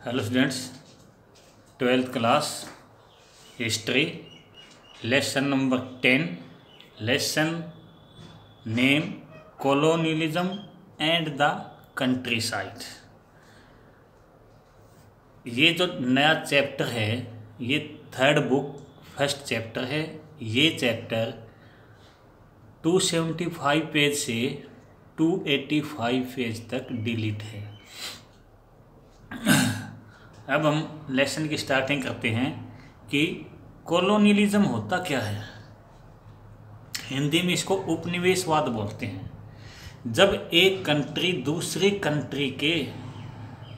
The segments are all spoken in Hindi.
Hello students, 12th class history lesson number 10 lesson name colonialism and the country side. ये जो नया चैप्टर है ये थर्ड बुक फर्स्ट चैप्टर है। ये चैप्टर 275 पेज से 285 पेज तक डिलीट है। अब हम लेसन की स्टार्टिंग करते हैं कि कॉलोनियलिज्म होता क्या है। हिंदी में इसको उपनिवेशवाद बोलते हैं। जब एक कंट्री दूसरी कंट्री के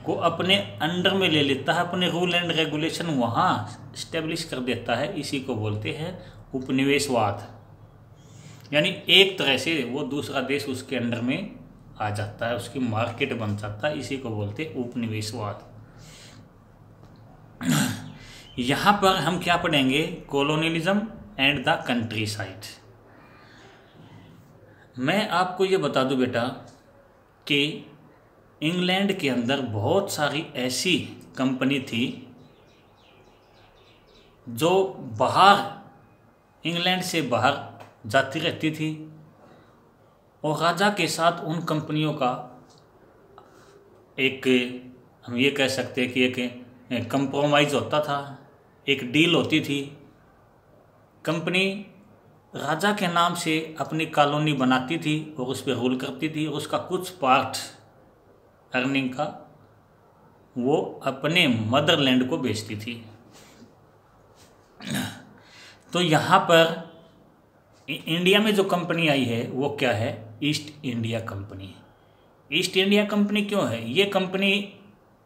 को अपने अंडर में ले लेता है, अपने रूल एंड रेगुलेशन वहाँ इस्टेब्लिश कर देता है, इसी को बोलते हैं उपनिवेशवाद। यानी एक तरह से वो दूसरा देश उसके अंडर में आ जाता है, उसकी मार्केट बन जाता है, इसी को बोलते हैं उपनिवेशवाद। यहाँ पर हम क्या पढ़ेंगे? Colonialism and the country side. मैं आपको ये बता दूं बेटा कि इंग्लैंड के अंदर बहुत सारी ऐसी कंपनी थी जो बाहर इंग्लैंड से बाहर जाती रहती थी और राजा के साथ उन कंपनियों का एक, हम ये कह सकते हैं कि एक कंप्रोमाइज़ होता था, एक डील होती थी। कंपनी राजा के नाम से अपनी कॉलोनी बनाती थी और उस पर रूल करती थी और उसका कुछ पार्ट अर्निंग का वो अपने मदरलैंड को बेचती थी। तो यहाँ पर इंडिया में जो कंपनी आई है वो क्या है? East India company. East India company क्यों है? ये कंपनी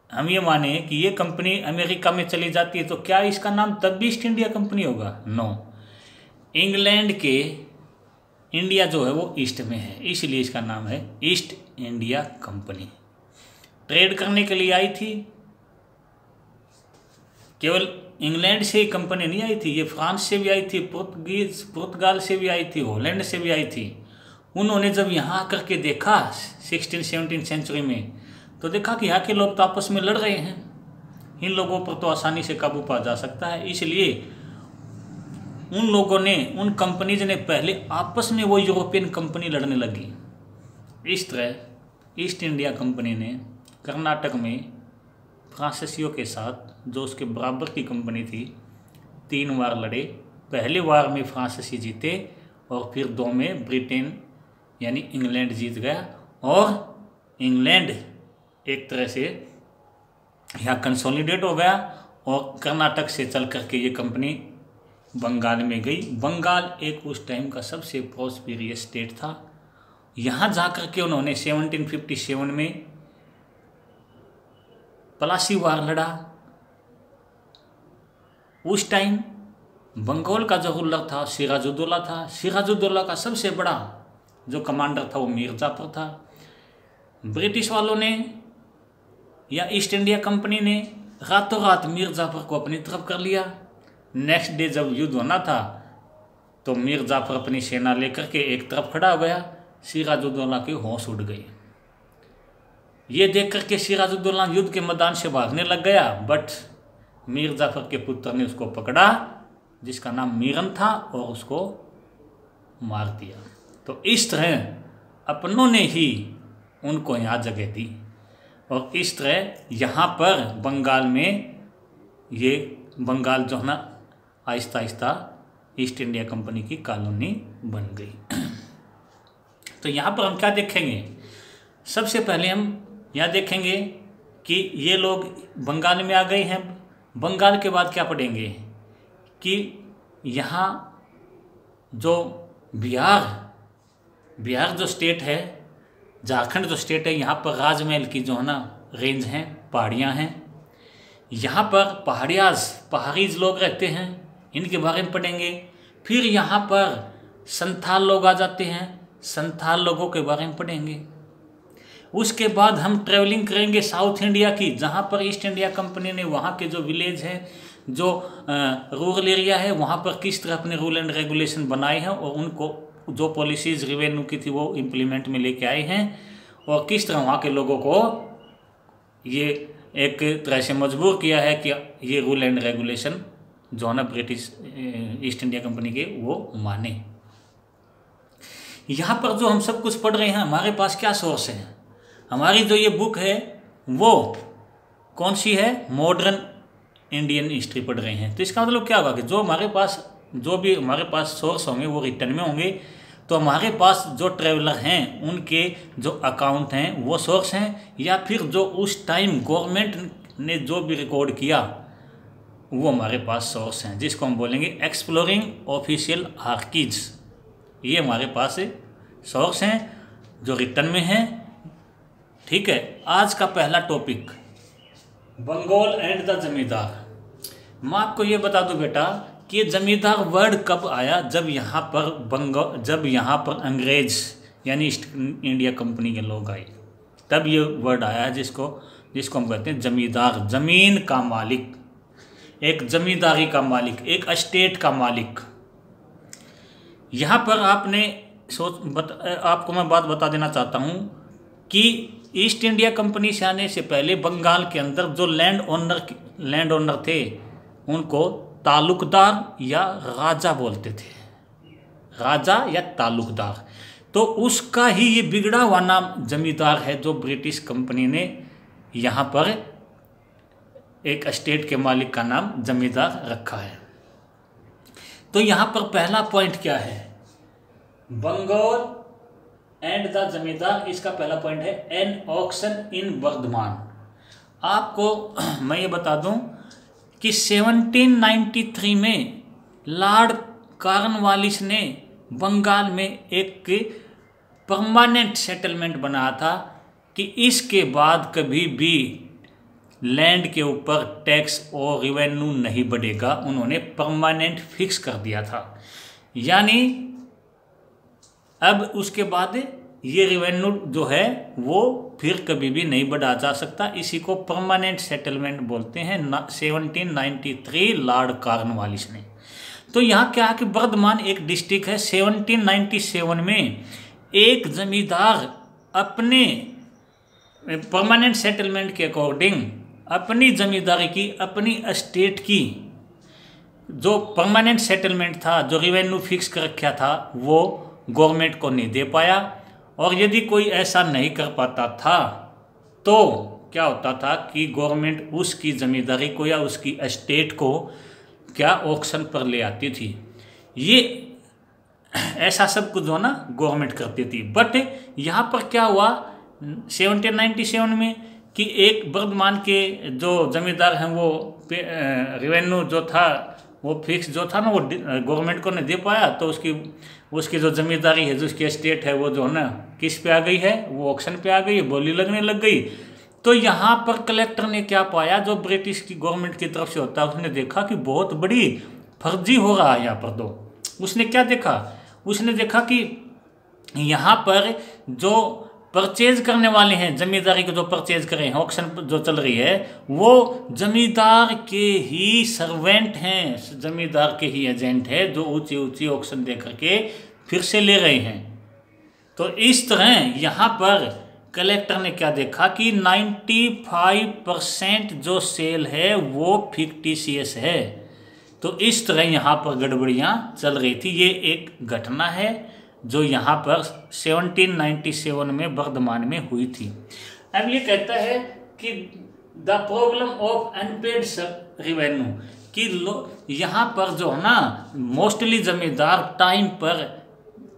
हम ये माने कि ये कंपनी अमेरिका में चली जाती है तो क्या इसका नाम तब भी ईस्ट इंडिया कंपनी होगा? नो। इंग्लैंड के इंडिया जो है वो ईस्ट में है, इसलिए इसका नाम है ईस्ट इंडिया कंपनी। ट्रेड करने के लिए आई थी। केवल इंग्लैंड से ही कंपनी नहीं आई थी, ये फ्रांस से भी आई थी, पुर्तगाल से भी आई थी, हॉलैंड से भी आई थी। उन्होंने जब यहाँ आकर के देखा 16-17 सेंचुरी में, तो देखा कि यहाँ के लोग तो आपस में लड़ रहे हैं, इन लोगों पर तो आसानी से काबू पा जा सकता है। इसलिए उन लोगों ने, उन कंपनीज ने पहले आपस में वो यूरोपियन कंपनी लड़ने लगी। इस तरह ईस्ट इंडिया कंपनी ने कर्नाटक में फ्रांसीसियों के साथ, जो उसके बराबर की कंपनी थी, 3 वार लड़े। पहले वार में फ्रांसीसी जीते और फिर 2 में ब्रिटेन यानी इंग्लैंड जीत गया और इंग्लैंड एक तरह से यहाँ कंसोलिडेट हो गया और कर्नाटक से चल करके ये कंपनी बंगाल में गई। बंगाल एक उस टाइम का सबसे प्रॉस्पेरियस स्टेट था। यहाँ जा कर के उन्होंने 1757 में पलासी वार लड़ा। उस टाइम बंगाल का जो रूलर था सिराजुद्दौला था। सिराजुद्दौला का सबसे बड़ा जो कमांडर था वो मीर जाफर था। ब्रिटिश वालों ने या ईस्ट इंडिया कंपनी ने रातों रात मीर जाफर को अपनी तरफ कर लिया। नेक्स्ट डे जब युद्ध होना था तो मीर जाफर अपनी सेना लेकर के एक तरफ खड़ा हो गया। सिराजुद्दौला के होश उड़ गए। ये देख करके सिराजुद्दौला युद्ध के मैदान से भागने लग गया, बट मीर जाफर के पुत्र ने उसको पकड़ा, जिसका नाम मीरन था, और उसको मार दिया। तो इस तरह अपनों ने ही उनको यहाँ जगह दी और इस तरह यहाँ पर बंगाल में ये बंगाल जो है ना Aahista Aahista east India company की कॉलोनी बन गई। तो यहाँ पर हम क्या देखेंगे? सबसे पहले हम यहाँ देखेंगे कि ये लोग बंगाल में आ गए हैं। बंगाल के बाद क्या पढ़ेंगे कि यहाँ जो बिहार जो स्टेट है, झारखंड जो स्टेट है, यहाँ पर राजमहल की जो है ना रेंज हैं, पहाड़ियाँ हैं। यहाँ पर पहाड़ीज लोग रहते हैं, इनके बारे में पढ़ेंगे। फिर यहाँ पर संथाल लोग आ जाते हैं, संथाल लोगों के बारे में पढ़ेंगे। उसके बाद हम ट्रैवलिंग करेंगे साउथ इंडिया की, जहाँ पर ईस्ट इंडिया कंपनी ने वहाँ के जो विलेज हैं, जो रूरल एरिया है, वहाँ पर किस तरह अपने रूल एंड रेगुलेशन बनाए हैं और उनको जो पॉलिसीज़ रिवेन्यू की थी वो इम्प्लीमेंट में लेके आए हैं और किस तरह वहाँ के लोगों को ये एक तरह से मजबूर किया है कि ये रूल एंड रेगुलेशन जो है ना ब्रिटिश ईस्ट इंडिया कंपनी के वो माने। यहाँ पर जो हम सब कुछ पढ़ रहे हैं, हमारे पास क्या सोर्स है? हमारी जो ये बुक है वो कौन सी है? मॉडर्न इंडियन हिस्ट्री पढ़ रहे हैं। तो इसका मतलब क्या होगा कि जो भी हमारे पास सोर्स होंगे वो रिटर्न में होंगे। तो हमारे पास जो ट्रेवलर हैं उनके जो अकाउंट हैं वो सोर्स हैं, या फिर जो उस टाइम गवर्नमेंट ने जो भी रिकॉर्ड किया वो हमारे पास सोर्स हैं, जिसको हम बोलेंगे एक्सप्लोरिंग ऑफिशियल आर्कीव्स। ये हमारे पास सोर्स हैं जो रिटर्न में हैं। ठीक है, आज का पहला टॉपिक बंगाल एंड द जमींदार। मैं आपको ये बता दूं बेटा कि ये जमींदार वर्ड कब आया? जब यहाँ पर अंग्रेज यानी ईस्ट इंडिया कंपनी के लोग आए, तब ये वर्ड आया है जिसको हम कहते हैं जमींदार। जमीन का मालिक, एक जमींदारी का मालिक, एक एस्टेट का मालिक। यहाँ पर आपको मैं बात बता देना चाहता हूँ कि ईस्ट इंडिया कंपनी से आने से पहले बंगाल के अंदर जो लैंड ओनर थे उनको तालुकदार या राजा बोलते थे, राजा या तालुकदार। तो उसका ही ये बिगड़ा हुआ नाम जमींदार है, जो ब्रिटिश कंपनी ने यहाँ पर एक एस्टेट के मालिक का नाम जमींदार रखा है। तो यहाँ पर पहला पॉइंट क्या है? बंगाल एंड द जमींदार। इसका पहला पॉइंट है एन ऑक्शन इन बर्धमान। आपको मैं ये बता दूं कि 1793 में लॉर्ड कॉर्नवालिस ने बंगाल में एक परमानेंट सेटलमेंट बनाया था कि इसके बाद कभी भी लैंड के ऊपर टैक्स और रिवेन्यू नहीं बढ़ेगा। उन्होंने परमानेंट फिक्स कर दिया था, यानी अब उसके बाद ये रिवेन्यू जो है वो फिर कभी भी नहीं बढ़ा जा सकता। इसी को परमानेंट सेटलमेंट बोलते हैं। 1793 लॉर्ड कॉर्नवालिस ने। तो यहाँ क्या है कि बर्धमान एक डिस्ट्रिक्ट है। 1797 में एक जमींदार अपने परमानेंट सेटलमेंट के अकॉर्डिंग अपनी जमींदारी की, अपनी एस्टेट की जो परमानेंट सेटलमेंट था, जो रिवेन्यू फिक्स कर रखा था, वो गवर्नमेंट को नहीं दे पाया। और यदि कोई ऐसा नहीं कर पाता था तो क्या होता था कि गवर्नमेंट उसकी जमींदारी को या उसकी एस्टेट को क्या ऑक्शन पर ले आती थी। ये ऐसा सब कुछ जो ना गवर्नमेंट करती थी। बट यहाँ पर क्या हुआ 1797 में कि एक बर्धमान के जो जमींदार हैं वो रिवेन्यू जो था वो फिक्स जो था ना वो गवर्नमेंट को नहीं दे पाया। तो उसकी जो जमींदारी है, जो उसकी एस्टेट है, वो जो है ना किस पे आ गई है? वो ऑक्शन पे आ गई, बोली लगने लग गई। तो यहाँ पर कलेक्टर ने क्या पाया, जो ब्रिटिश की गवर्नमेंट की तरफ से होता है, उसने देखा कि बहुत बड़ी फर्जी हो रहा है यहाँ पर। तो उसने क्या देखा? उसने देखा कि यहाँ पर जो परचेज करने वाले हैं, जमींदारी को जो परचेज कर रहे हैं, ऑक्शन जो चल रही है, वो जमींदार के ही सर्वेंट हैं, जमींदार के ही एजेंट है, जो ऊंची ऊंची ऑक्शन दे करके फिर से ले रहे हैं। तो इस तरह यहाँ पर कलेक्टर ने क्या देखा कि 95% जो सेल है वो फिक्टिशियस है। तो इस तरह यहाँ पर गड़बड़ियाँ चल रही थी। ये एक घटना है जो यहाँ पर 1797 में बर्धमान में हुई थी। अब ये कहता है कि the problem of unpaired revenue, कि यहाँ पर जो है ना मोस्टली जमींदार टाइम पर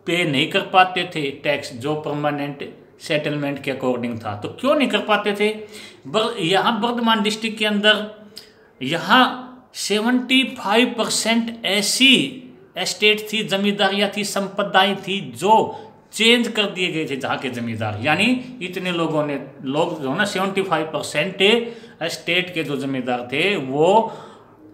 पे नहीं कर पाते थे टैक्स, जो परमानेंट सेटलमेंट के अकॉर्डिंग था। तो क्यों नहीं कर पाते थे? यहाँ बर्धमान डिस्ट्रिक्ट के अंदर यहाँ 75% ऐसी एस्टेट थी, जमींदारियाँ थी, संपदाएं थी जो चेंज कर दिए गए थे जहाँ के जमींदार। यानी इतने लोग जो ना 75% एस्टेट के जो जमींदार थे वो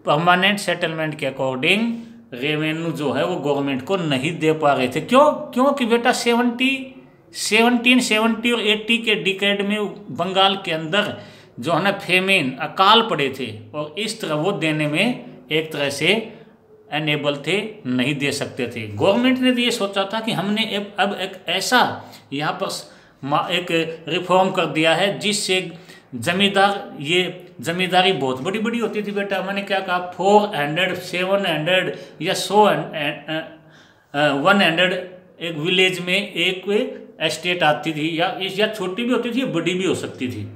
परमानेंट सेटलमेंट के अकॉर्डिंग रेवेन्यू जो है वो गवर्नमेंट को नहीं दे पा रहे थे। क्योंकि बेटा 1770 और 80 के डिकेड में बंगाल के अंदर जो है ना फेमिन, अकाल पड़े थे, और इस तरह वो देने में एक तरह से अनेबल थे, नहीं दे सकते थे। गवर्नमेंट ने तो ये सोचा था कि हमने अब एक ऐसा यहाँ पर एक रिफॉर्म कर दिया है जिससे ये जमींदारी बहुत बड़ी बड़ी होती थी बेटा। मैंने क्या कहा, 400 700 या 100 एक विलेज में एक एस्टेट आती थी, या छोटी भी होती थी, बड़ी भी हो सकती थी।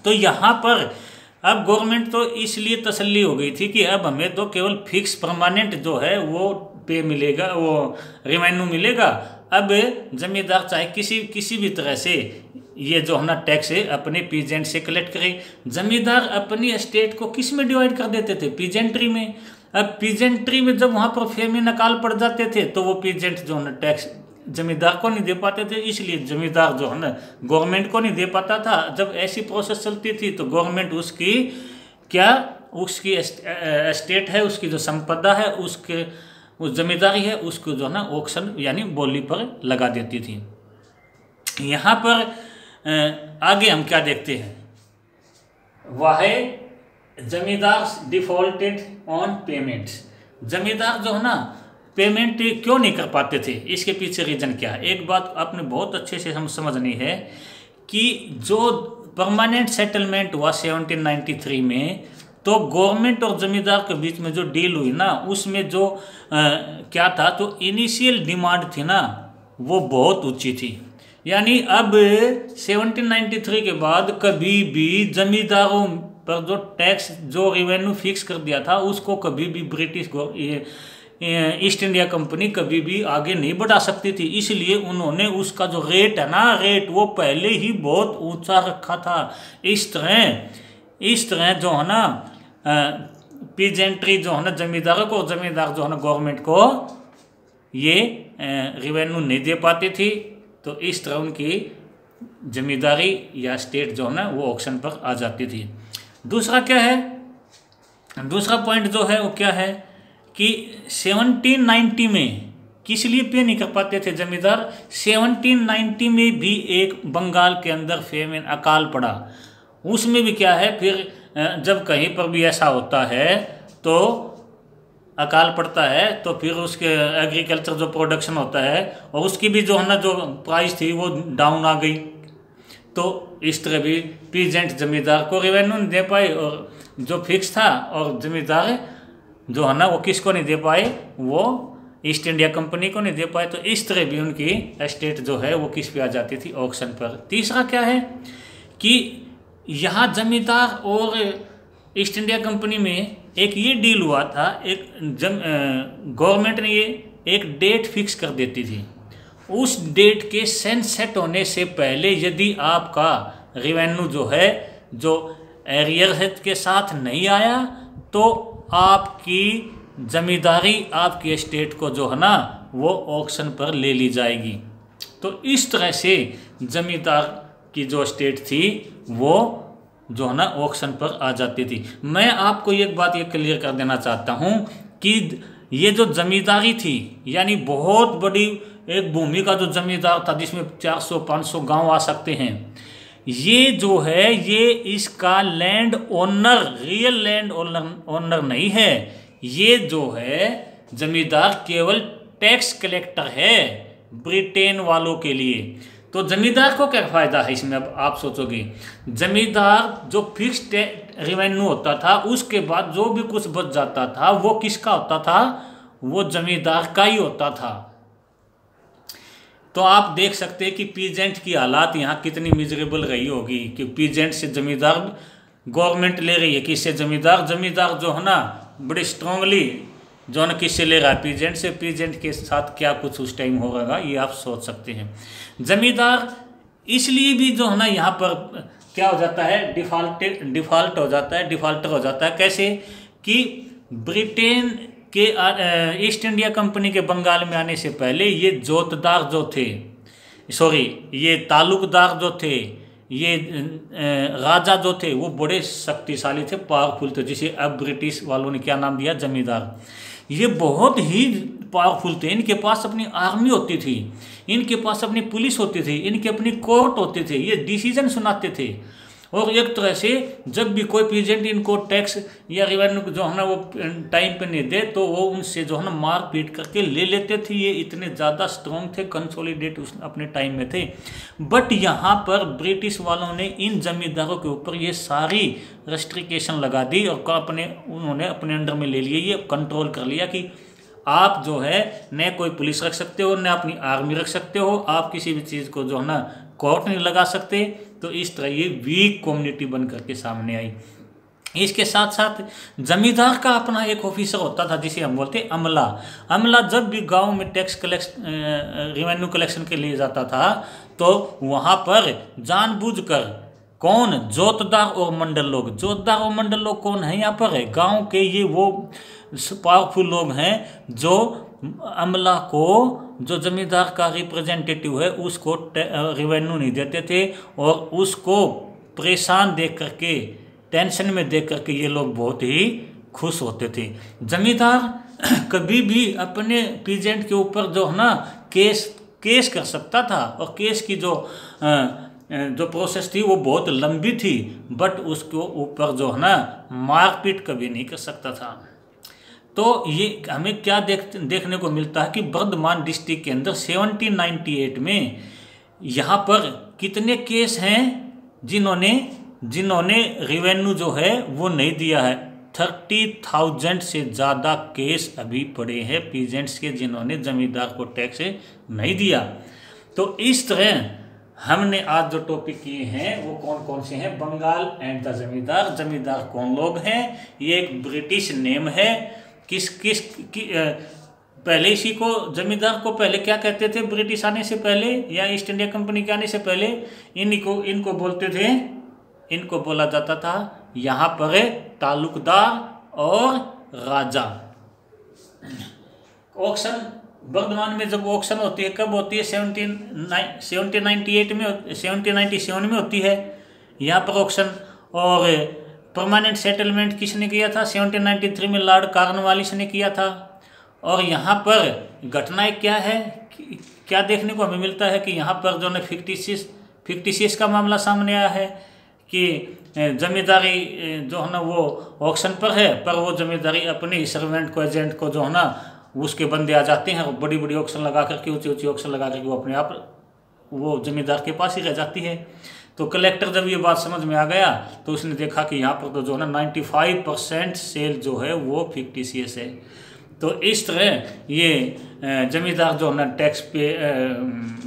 तो यहाँ पर अब गवर्नमेंट तो इसलिए तसल्ली हो गई थी कि अब हमें तो केवल फिक्स परमानेंट जो है वो पे मिलेगा, वो रेवेन्यू मिलेगा। अब जमींदार चाहे किसी भी तरह से ये जो है ना टैक्स अपने पीजेंट से कलेक्ट करे। जमींदार अपनी एस्टेट को किस में डिवाइड कर देते थे, पीजेंट्री में। अब पीजेंट्री में जब वहाँ पर फेमिन अकाल पड़ जाते थे तो वो पीजेंट जो है ना टैक्स जमींदार को नहीं दे पाते थे, इसलिए जमींदार जो है ना गवर्नमेंट को नहीं दे पाता था। जब ऐसी प्रोसेस चलती थी तो गवर्नमेंट उसकी एस्टेट है, उसकी जो संपदा है, उस जमींदारी है, उसको जो है ना ऑक्शन यानी बोली पर लगा देती थी। यहाँ पर आगे हम क्या देखते हैं, वह है जमींदार डिफॉल्टेड ऑन पेमेंट्स। जमींदार जो है ना पेमेंट क्यों नहीं कर पाते थे, इसके पीछे रीजन क्या है। एक बात आपने बहुत अच्छे से हम समझनी है कि जो परमानेंट सेटलमेंट हुआ 1793 में, तो गवर्नमेंट और जमींदार के बीच में जो डील हुई ना, उसमें जो क्या था, तो इनिशियल डिमांड थी ना वो बहुत ऊंची थी। यानी अब 1793 के बाद कभी भी जमींदारों पर जो टैक्स जो रेवेन्यू फिक्स कर दिया था उसको कभी भी ब्रिटिश ईस्ट इंडिया कंपनी कभी भी आगे नहीं बढ़ा सकती थी। इसलिए उन्होंने उसका जो रेट है ना, रेट वो पहले ही बहुत ऊंचा रखा था। इस तरह जो है ना पीजेंट्री जो है ना जमींदारों को, जमींदार जो है ना गवर्नमेंट को ये रेवेन्यू नहीं दे पाती थी। तो इस तरह उनकी जमींदारी या स्टेट जो है ना वो ऑक्शन पर आ जाती थी। दूसरा क्या है, दूसरा पॉइंट जो है वो क्या है कि 1790 में किस लिए पे नहीं कर पाते थे जमींदार। 1790 में भी एक बंगाल के अंदर फेमिन अकाल पड़ा। उसमें भी क्या है, फिर जब कहीं पर भी ऐसा होता है तो अकाल पड़ता है तो फिर उसके एग्रीकल्चर जो प्रोडक्शन होता है और उसकी भी जो है ना जो प्राइस थी वो डाउन आ गई। तो इस तरह भी पीजेंट जमींदार को रेवेन्यू नहीं दे पाए और जो फिक्स था, और जमींदार जो है ना वो किसको नहीं दे पाए, वो ईस्ट इंडिया कंपनी को नहीं दे पाए। तो इस तरह भी उनकी एस्टेट जो है वो किस पे आ जाती थी, ऑक्शन पर। तीसरा क्या है कि यहाँ जमींदार और ईस्ट इंडिया कंपनी में एक ये डील हुआ था, गवर्नमेंट ने ये एक डेट फिक्स कर देती थी। उस डेट के सनसेट होने से पहले यदि आपका रेवेन्यू जो है जो एरियर के साथ नहीं आया तो आपकी जमींदारी, आपकी एस्टेट को जो है ना वो ऑक्शन पर ले ली जाएगी। तो इस तरह से जमींदार की जो एस्टेट थी वो जो है ना ऑक्शन पर आ जाती थी। मैं आपको एक बात ये क्लियर कर देना चाहता हूँ कि ये जो जमींदारी थी, यानी बहुत बड़ी एक भूमि का जो जमींदार था जिसमें 400-500 गांव आ सकते हैं, ये जो है ये इसका land owner, real land owner नहीं है। ये जो है जमींदार केवल टैक्स कलेक्टर है ब्रिटेन वालों के लिए। तो जमींदार को क्या फ़ायदा है इसमें, अब आप सोचोगे। जमींदार जो फिक्स्ड रेवेन्यू होता था उसके बाद जो भी कुछ बच जाता था वो किसका होता था, वो जमींदार का ही होता था। तो आप देख सकते हैं कि पीजेंट की हालात यहाँ कितनी मिजरेबल रही होगी कि पीजेंट से जमींदार गवर्नमेंट ले रही है, किससे जमींदार जो है ना बड़ी स्ट्रांगली जो है ना किससे ले रहा है, पीजेंट से। पीजेंट के साथ क्या कुछ उस टाइम होगा ये आप सोच सकते हैं। जमींदार इसलिए भी जो है ना यहाँ पर क्या हो जाता है, डिफॉल्ट हो जाता है, डिफॉल्टर हो जाता है। कैसे कि ब्रिटेन के ईस्ट इंडिया कंपनी के बंगाल में आने से पहले ये जोतदार जो थे, ये तालुकदार जो थे, ये राजा जो थे वो बड़े शक्तिशाली थे, पावरफुल थे, जिसे अब ब्रिटिश वालों ने क्या नाम दिया, जमींदार। ये बहुत ही पावरफुल थे। इनके पास अपनी आर्मी होती थी, इनके पास अपनी पुलिस होती थी, इनकी अपनी कोर्ट होती थी, ये डिसीजन सुनाते थे। और एक तरह से जब भी कोई पीजेंट इनको टैक्स या रेवेन्यू जो है ना वो टाइम पे नहीं दे तो वो उनसे जो है ना मार पीट करके ले लेते थे। ये इतने ज़्यादा स्ट्रॉन्ग थे, कंसोलिडेट अपने टाइम में थे। बट यहाँ पर ब्रिटिश वालों ने इन जमींदारों के ऊपर ये सारी रेस्ट्रिक्शन लगा दी और उन्होंने अपने अंडर में ले लिए, ये कंट्रोल कर लिया कि आप जो है न कोई पुलिस रख सकते हो, न अपनी आर्मी रख सकते हो, आप किसी भी चीज़ को जो है ना कोर्ट नहीं लगा सकते। तो इस तरह ये वीक कम्युनिटी बन करके सामने आई। इसके साथ साथ जमींदार का अपना एक ऑफिसर होता था जिसे हम बोलते अमला। अमला जब भी गांव में टैक्स रेवेन्यू कलेक्शन के लिए जाता था तो वहाँ पर जानबूझकर कौन, जोतदार और मंडल लोग, जोतदार और मंडल लोग कौन है यहाँ पर, है गाँव के ये वो पावरफुल लोग हैं जो अमला को, जो जमींदार का रिप्रेजेंटेटिव है उसको रेवेन्यू नहीं देते थे और उसको परेशान देख करके, टेंशन में देख करके ये लोग बहुत ही खुश होते थे। जमींदार कभी भी अपने पीजेंट के ऊपर जो है ना केस कर सकता था और केस की जो प्रोसेस थी वो बहुत लंबी थी, बट उसके ऊपर जो है ना मारपीट कभी नहीं कर सकता था। तो ये हमें क्या देखने को मिलता है कि बर्धमान डिस्ट्रिक्ट के अंदर 1798 में यहाँ पर कितने केस हैं जिन्होंने रेवेन्यू जो है वो नहीं दिया है। 30,000 से ज़्यादा केस अभी पड़े हैं पीजेंट्स के जिन्होंने जमींदार को टैक्स नहीं दिया। तो इस तरह हमने आज जो टॉपिक किए हैं वो कौन कौन से हैं, बंगाल एंड द जमींदार। जमींदार कौन लोग हैं, ये एक ब्रिटिश नेम है। पहले इसी को, जमींदार को पहले क्या कहते थे ब्रिटिश आने से पहले या ईस्ट इंडिया कंपनी के आने से पहले, इनको बोलते थे, इनको बोला जाता था यहाँ पर तालुकदार और राजा। ऑक्शन बर्धमान में जब ऑक्शन होती है, कब होती है, 1797 में होती है यहाँ पर ऑक्शन। और परमानेंट सेटलमेंट किसने किया था, 1793 में लॉर्ड कॉर्नवालिस ने किया था। और यहाँ पर घटनाएं क्या है, क्या देखने को हमें मिलता है कि यहाँ पर जो है फिक्टिशियस का मामला सामने आया है कि जमींदारी जो है ना वो ऑक्शन पर है, पर वो जमींदारी अपने सर्वेंट को, एजेंट को जो है ना उसके बंदे आ जाते हैं और बड़ी बड़ी ऑक्शन लगा करके, ऊंची ऑक्शन लगा करके वो अपने आप वो जमींदार के पास ही रह जाती है। तो कलेक्टर जब ये बात समझ में आ गया तो उसने देखा कि यहाँ पर तो जो है ना 95% सेल जो है वो फिक्टिशियस है। तो इस तरह ये जमींदार जो है ना टैक्स पे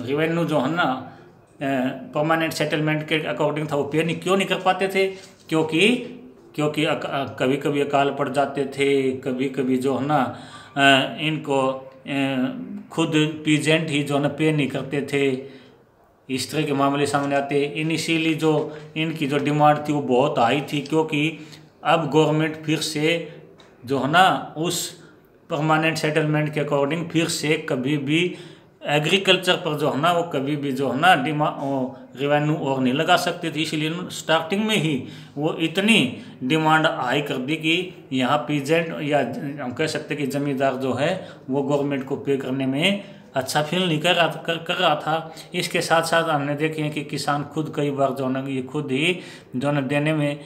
रेवेन्यू जो है ना परमानेंट सेटलमेंट के अकॉर्डिंग था वो पे क्यों नहीं कर पाते थे, क्योंकि कभी कभी अकाल पड़ जाते थे, कभी कभी जो है ना इनको खुद पीजेंट ही जो है ना पे नहीं करते थे। इस तरह के मामले सामने आते। इनिशियली जो इनकी जो डिमांड थी वो बहुत हाई थी, क्योंकि अब गवर्नमेंट फिर से जो है ना उस परमानेंट सेटलमेंट के अकॉर्डिंग फिर से कभी भी एग्रीकल्चर पर जो है ना वो कभी भी जो है ना रेवेन्यू और नहीं लगा सकते थे। इसलिए स्टार्टिंग में ही वो इतनी डिमांड हाई कर दी कि यहाँ पीजेंट या हम कह सकते कि जमींदार जो है वो गवर्नमेंट को पे करने में अच्छा फील नहीं कर रहा था। इसके साथ साथ हमने देखे हैं कि किसान खुद कई बार जो है ये खुद ही जो है देने में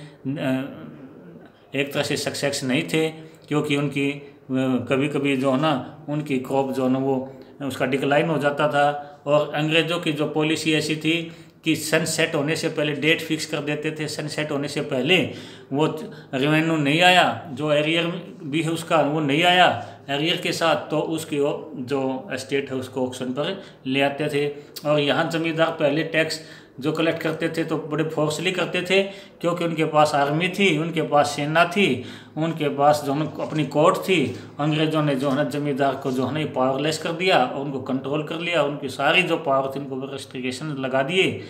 एक तरह से सक्सेस नहीं थे, क्योंकि उनकी कभी कभी जो है ना उनकी क्रॉप जो है ना वो उसका डिक्लाइन हो जाता था। और अंग्रेज़ों की जो पॉलिसी ऐसी थी कि सनसेट होने से पहले डेट फिक्स कर देते थे, सनसेट होने से पहले वो रेवेन्यू नहीं आया, जो एरियर भी है उसका वो नहीं आया एरियर के साथ, तो उसकी जो एस्टेट है उसको ऑक्शन पर ले आते थे। और यहाँ जमींदार पहले टैक्स जो कलेक्ट करते थे तो बड़े फोर्सली करते थे, क्योंकि उनके पास आर्मी थी, उनके पास सेना थी, उनके पास जो है अपनी कोर्ट थी। अंग्रेज़ों ने जो है ना जमींदार को जो है ना ये पावरलेस कर दिया और उनको कंट्रोल कर लिया, उनकी सारी जो पावर थी उनको रेस्ट्रिक्शन लगा दिए।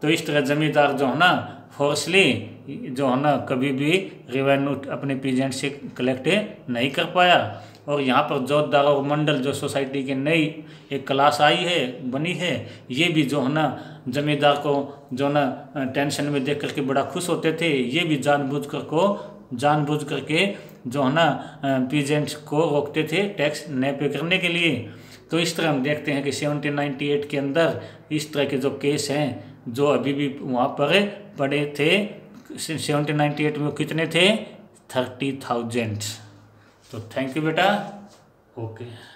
तो इस तरह जमींदार जो है ना फोर्सली जो है ना कभी भी रेवेन्यू अपने पीजेंट से कलेक्ट नहीं कर पाया। और यहाँ पर जोतदार और मंडल जो सोसाइटी की नई एक क्लास आई है, बनी है, ये भी जो है ना जमींदार को जो ना टेंशन में देख करके बड़ा खुश होते थे। ये भी जानबूझ करके जो है ना पीजेंट्स को रोकते थे टैक्स न पे करने के लिए। तो इस तरह हम देखते हैं कि 1798 के अंदर इस तरह के जो केस हैं जो अभी भी वहाँ पर पड़े थे 1798 में कितने थे 30,000। तो थैंक यू बेटा, ओके।